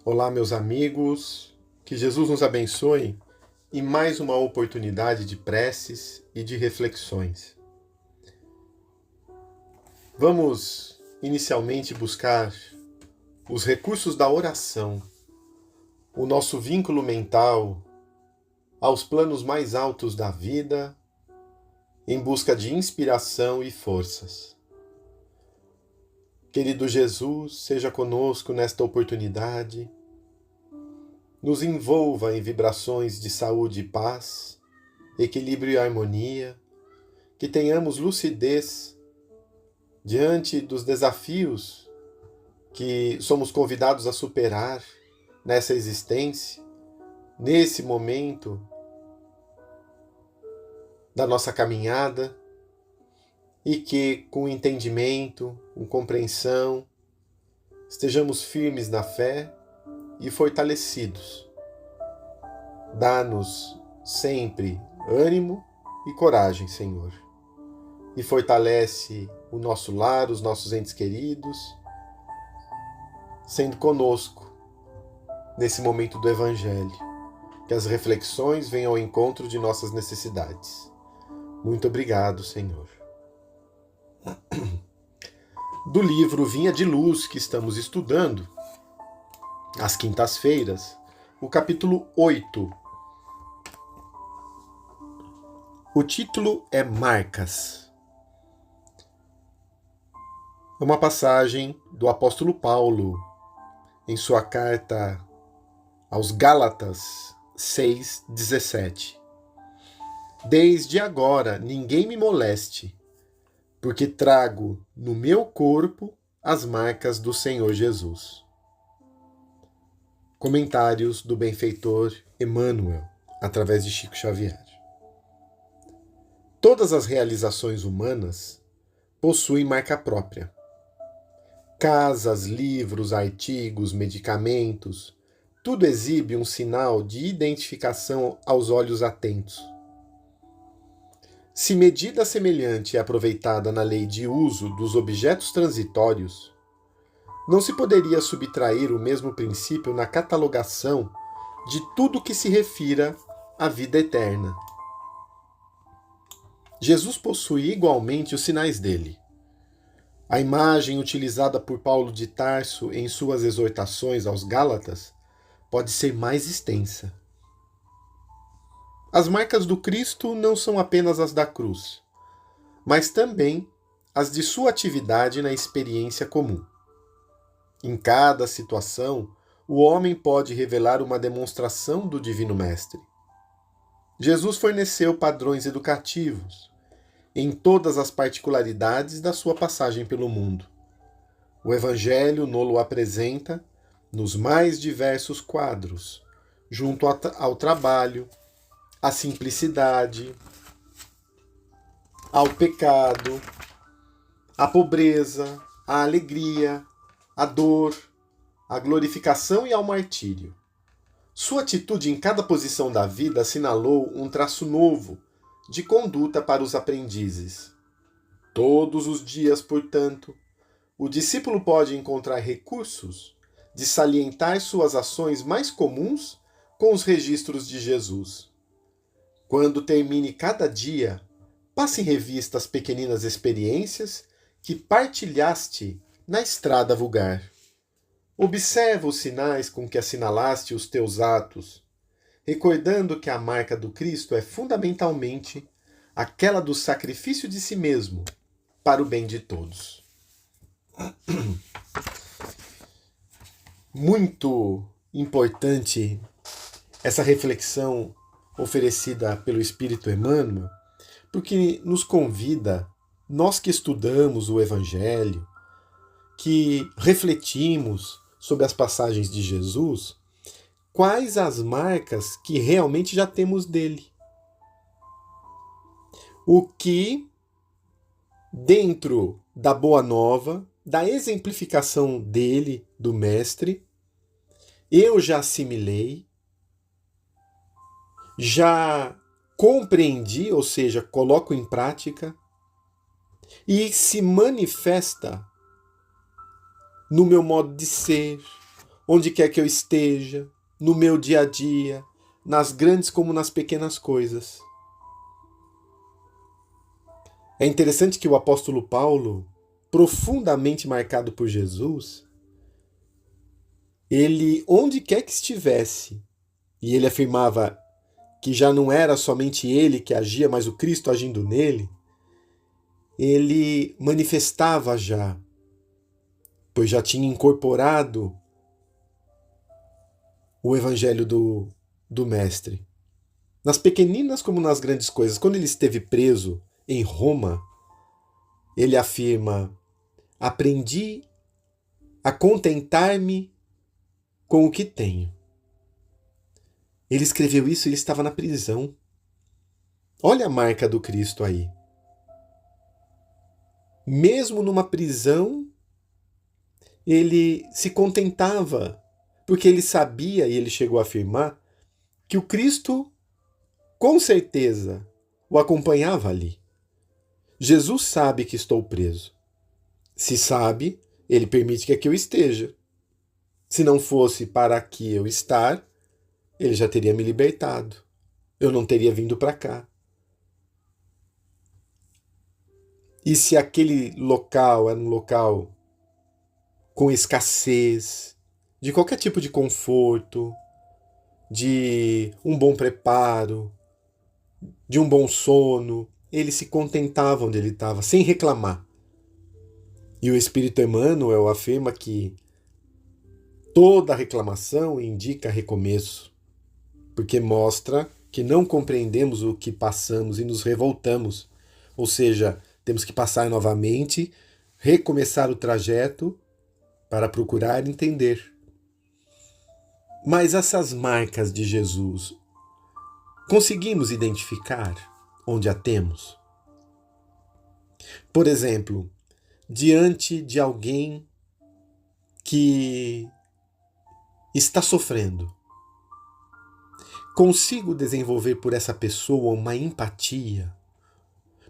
Olá, meus amigos, que Jesus nos abençoe e mais uma oportunidade de preces e de reflexões. Vamos inicialmente buscar os recursos da oração, o nosso vínculo mental aos planos mais altos da vida, em busca de inspiração e forças. Querido Jesus, seja conosco nesta oportunidade, nos envolva em vibrações de saúde e paz, equilíbrio e harmonia, que tenhamos lucidez diante dos desafios que somos convidados a superar nessa existência, nesse momento da nossa caminhada, e que com entendimento, com compreensão, estejamos firmes na fé e fortalecidos. Dá-nos sempre ânimo e coragem, Senhor. E fortalece o nosso lar, os nossos entes queridos, sendo conosco nesse momento do Evangelho. Que as reflexões venham ao encontro de nossas necessidades. Muito obrigado, Senhor. Do livro Vinha de Luz, que estamos estudando, às quintas-feiras, o capítulo 8. O título é Marcas. É uma passagem do apóstolo Paulo, em sua carta aos Gálatas 6:17. Desde agora ninguém me moleste, porque trago no meu corpo as marcas do Senhor Jesus. Comentários do benfeitor Emmanuel, através de Chico Xavier. Todas as realizações humanas possuem marca própria. Casas, livros, artigos, medicamentos, tudo exibe um sinal de identificação aos olhos atentos. Se medida semelhante é aproveitada na lei de uso dos objetos transitórios, não se poderia subtrair o mesmo princípio na catalogação de tudo que se refira à vida eterna. Jesus possui igualmente os sinais dele. A imagem utilizada por Paulo de Tarso em suas exortações aos Gálatas pode ser mais extensa. As marcas do Cristo não são apenas as da cruz, mas também as de sua atividade na experiência comum. Em cada situação, o homem pode revelar uma demonstração do Divino Mestre. Jesus forneceu padrões educativos em todas as particularidades da sua passagem pelo mundo. O Evangelho nos apresenta nos mais diversos quadros, junto ao trabalho, à simplicidade, ao pecado, à pobreza, à alegria, à dor, à glorificação e ao martírio. Sua atitude em cada posição da vida assinalou um traço novo de conduta para os aprendizes. Todos os dias, portanto, o discípulo pode encontrar recursos de salientar suas ações mais comuns com os registros de Jesus. Quando termine cada dia, passe em revista as pequeninas experiências que partilhaste na estrada vulgar. Observa os sinais com que assinalaste os teus atos, recordando que a marca do Cristo é fundamentalmente aquela do sacrifício de si mesmo para o bem de todos. Muito importante essa reflexão oferecida pelo Espírito Emmanuel, porque nos convida, nós que estudamos o Evangelho, que refletimos sobre as passagens de Jesus, quais as marcas que realmente já temos dele. O que, dentro da Boa Nova, da exemplificação dele, do Mestre, eu já assimilei, já compreendi, ou seja, coloco em prática, e se manifesta no meu modo de ser, onde quer que eu esteja, no meu dia a dia, nas grandes como nas pequenas coisas. É interessante que o apóstolo Paulo, profundamente marcado por Jesus, ele, onde quer que estivesse, e ele afirmava que já não era somente ele que agia, mas o Cristo agindo nele, ele manifestava já, pois já tinha incorporado o evangelho do Mestre. Nas pequeninas como nas grandes coisas. Quando ele esteve preso em Roma, ele afirma: aprendi a contentar-me com o que tenho. Ele escreveu isso e ele estava na prisão. Olha a marca do Cristo aí. Mesmo numa prisão, ele se contentava, porque ele sabia, e ele chegou a afirmar, que o Cristo, com certeza, o acompanhava ali. Jesus sabe que estou preso. Se sabe, ele permite que aqui eu esteja. Se não fosse para aqui eu estar, ele já teria me libertado. Eu não teria vindo para cá. E se aquele local era um local com escassez, de qualquer tipo de conforto, de um bom preparo, de um bom sono, ele se contentava onde ele estava, sem reclamar. E o Espírito Emmanuel afirma que toda reclamação indica recomeço, porque mostra que não compreendemos o que passamos e nos revoltamos. Ou seja, temos que passar novamente, recomeçar o trajeto para procurar entender. Mas essas marcas de Jesus, conseguimos identificar onde a temos? Por exemplo, diante de alguém que está sofrendo, consigo desenvolver por essa pessoa uma empatia,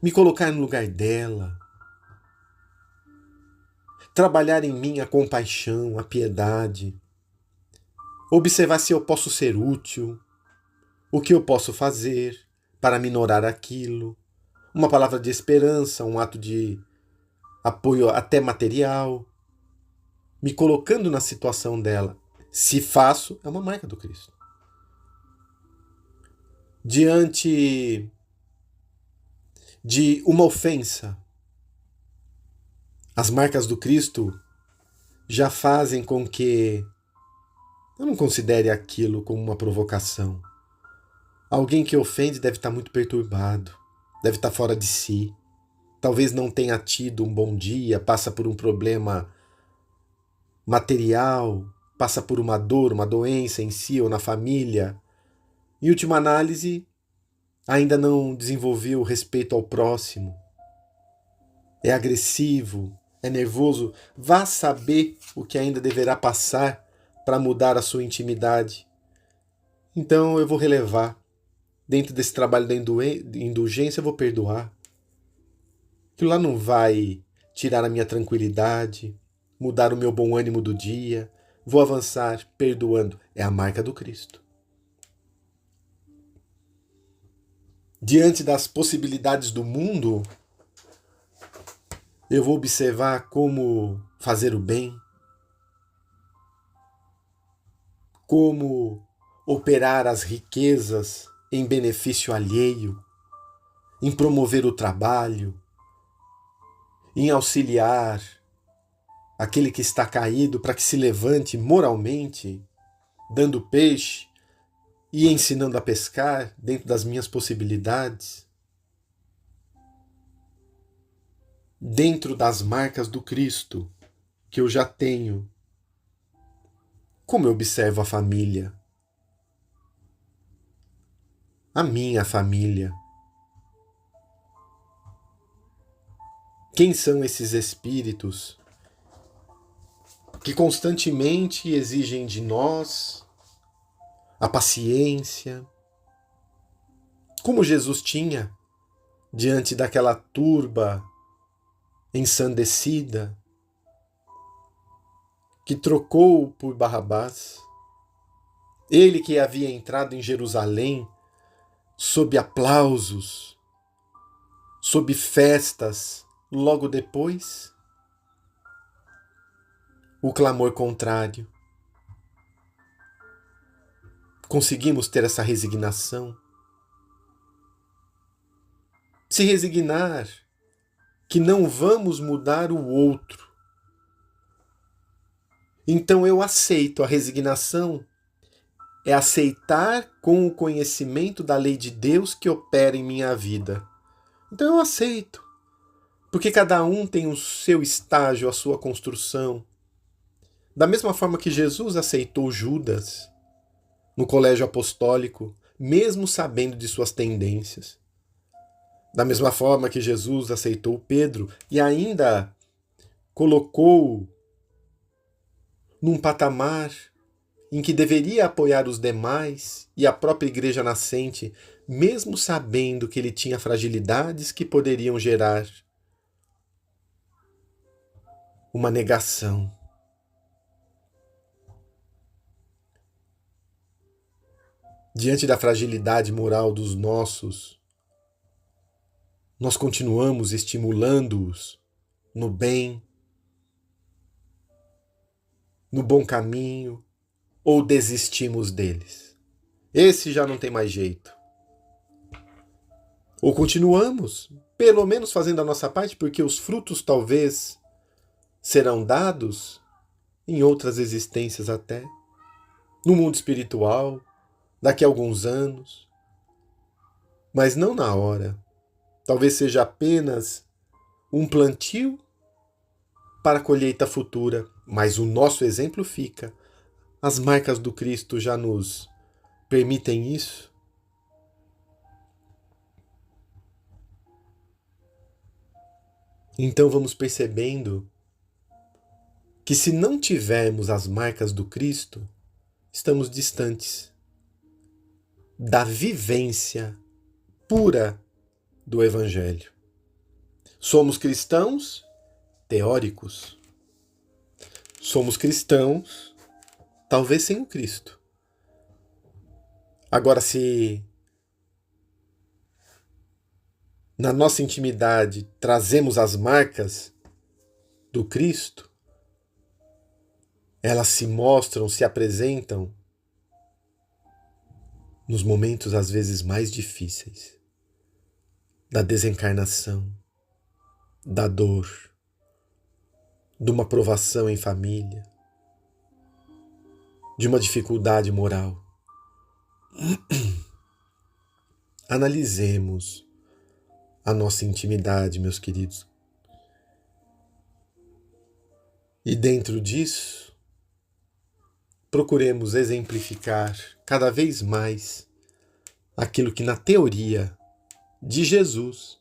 me colocar no lugar dela, trabalhar em mim a compaixão, a piedade, observar se eu posso ser útil, o que eu posso fazer para minorar aquilo, uma palavra de esperança, um ato de apoio até material, me colocando na situação dela. Se faço, é uma marca do Cristo. Diante de uma ofensa, as marcas do Cristo já fazem com que eu não considere aquilo como uma provocação. Alguém que ofende deve estar muito perturbado, deve estar fora de si. Talvez não tenha tido um bom dia, passa por um problema material, passa por uma dor, uma doença em si ou na família. Em última análise, ainda não desenvolveu o respeito ao próximo. É agressivo, é nervoso. Vá saber o que ainda deverá passar para mudar a sua intimidade. Então eu vou relevar. Dentro desse trabalho da indulgência, eu vou perdoar. Aquilo lá não vai tirar a minha tranquilidade, mudar o meu bom ânimo do dia. Vou avançar perdoando. É a marca do Cristo. Diante das possibilidades do mundo, eu vou observar como fazer o bem, como operar as riquezas em benefício alheio, em promover o trabalho, em auxiliar aquele que está caído para que se levante moralmente, dando peixe e ensinando a pescar dentro das minhas possibilidades, dentro das marcas do Cristo que eu já tenho. Como eu observo a família? A minha família. Quem são esses espíritos que constantemente exigem de nós a paciência, como Jesus tinha diante daquela turba ensandecida? que trocou por Barrabás, ele que havia entrado em Jerusalém sob aplausos, sob festas, logo depois, o clamor contrário. Conseguimos ter essa resignação? Se resignar que não vamos mudar o outro. Então eu aceito. A resignação é aceitar com o conhecimento da lei de Deus que opera em minha vida. Então eu aceito. Porque cada um tem o seu estágio, a sua construção. Da mesma forma que Jesus aceitou Judas no colégio apostólico, mesmo sabendo de suas tendências. Da mesma forma que Jesus aceitou Pedro e ainda colocou num patamar em que deveria apoiar os demais e a própria igreja nascente, mesmo sabendo que ele tinha fragilidades que poderiam gerar uma negação. Diante da fragilidade moral dos nossos, nós continuamos estimulando-os no bem, no bom caminho, ou desistimos deles? Esse já não tem mais jeito. Ou continuamos, pelo menos fazendo a nossa parte, porque os frutos talvez serão dados em outras existências até, no mundo espiritual, daqui a alguns anos, mas não na hora. Talvez seja apenas um plantio para a colheita futura, mas o nosso exemplo fica. As marcas do Cristo já nos permitem isso? Então vamos percebendo que se não tivermos as marcas do Cristo, estamos distantes da vivência pura do Evangelho. Somos cristãos teóricos. Somos cristãos, talvez sem o Cristo. Agora, se na nossa intimidade trazemos as marcas do Cristo, elas se mostram, se apresentam nos momentos às vezes mais difíceis, da desencarnação, da dor, de uma provação em família, de uma dificuldade moral. Analisemos a nossa intimidade, meus queridos. E dentro disso, procuremos exemplificar cada vez mais aquilo que na teoria de Jesus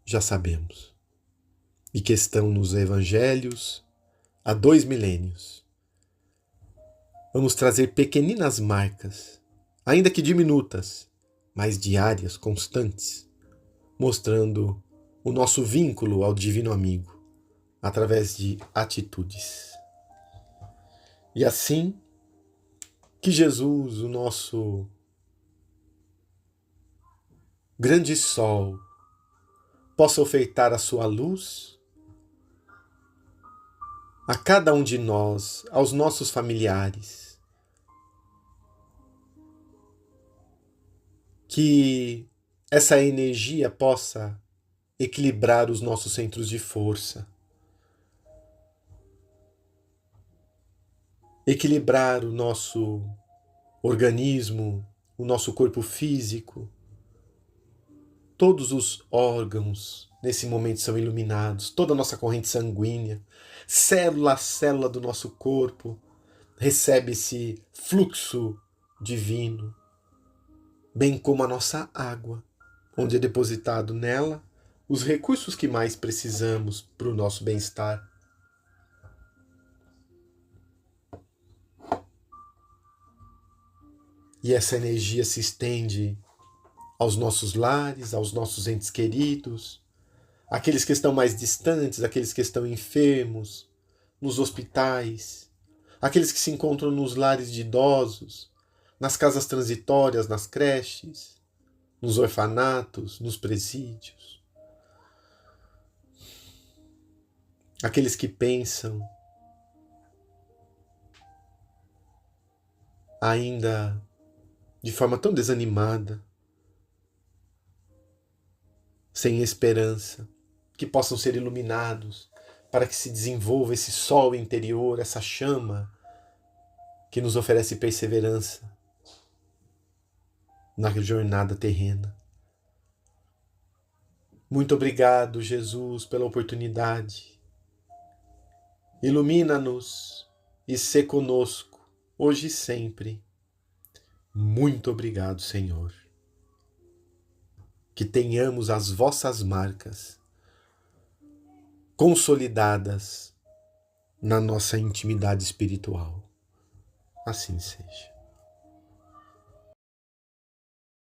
já sabemos e que estão nos evangelhos há 2 milênios. Vamos trazer pequeninas marcas, ainda que diminutas, mas diárias, constantes, mostrando o nosso vínculo ao Divino Amigo através de atitudes. E assim, que Jesus, o nosso grande sol, possa ofertar a sua luz a cada um de nós, aos nossos familiares. Que essa energia possa equilibrar os nossos centros de força, equilibrar o nosso organismo, o nosso corpo físico. Todos os órgãos nesse momento são iluminados, toda a nossa corrente sanguínea, célula a célula do nosso corpo recebe esse fluxo divino, bem como a nossa água, onde é depositado nela os recursos que mais precisamos para o nosso bem-estar. E essa energia se estende aos nossos lares, aos nossos entes queridos, aqueles que estão mais distantes, aqueles que estão enfermos, nos hospitais, aqueles que se encontram nos lares de idosos, nas casas transitórias, nas creches, nos orfanatos, nos presídios. Aqueles que pensam ainda de forma tão desanimada, sem esperança, que possam ser iluminados para que se desenvolva esse sol interior, essa chama que nos oferece perseverança na jornada terrena. Muito obrigado, Jesus, pela oportunidade. Ilumina-nos e sê conosco, hoje e sempre. Muito obrigado, Senhor. Que tenhamos as vossas marcas consolidadas na nossa intimidade espiritual. Assim seja.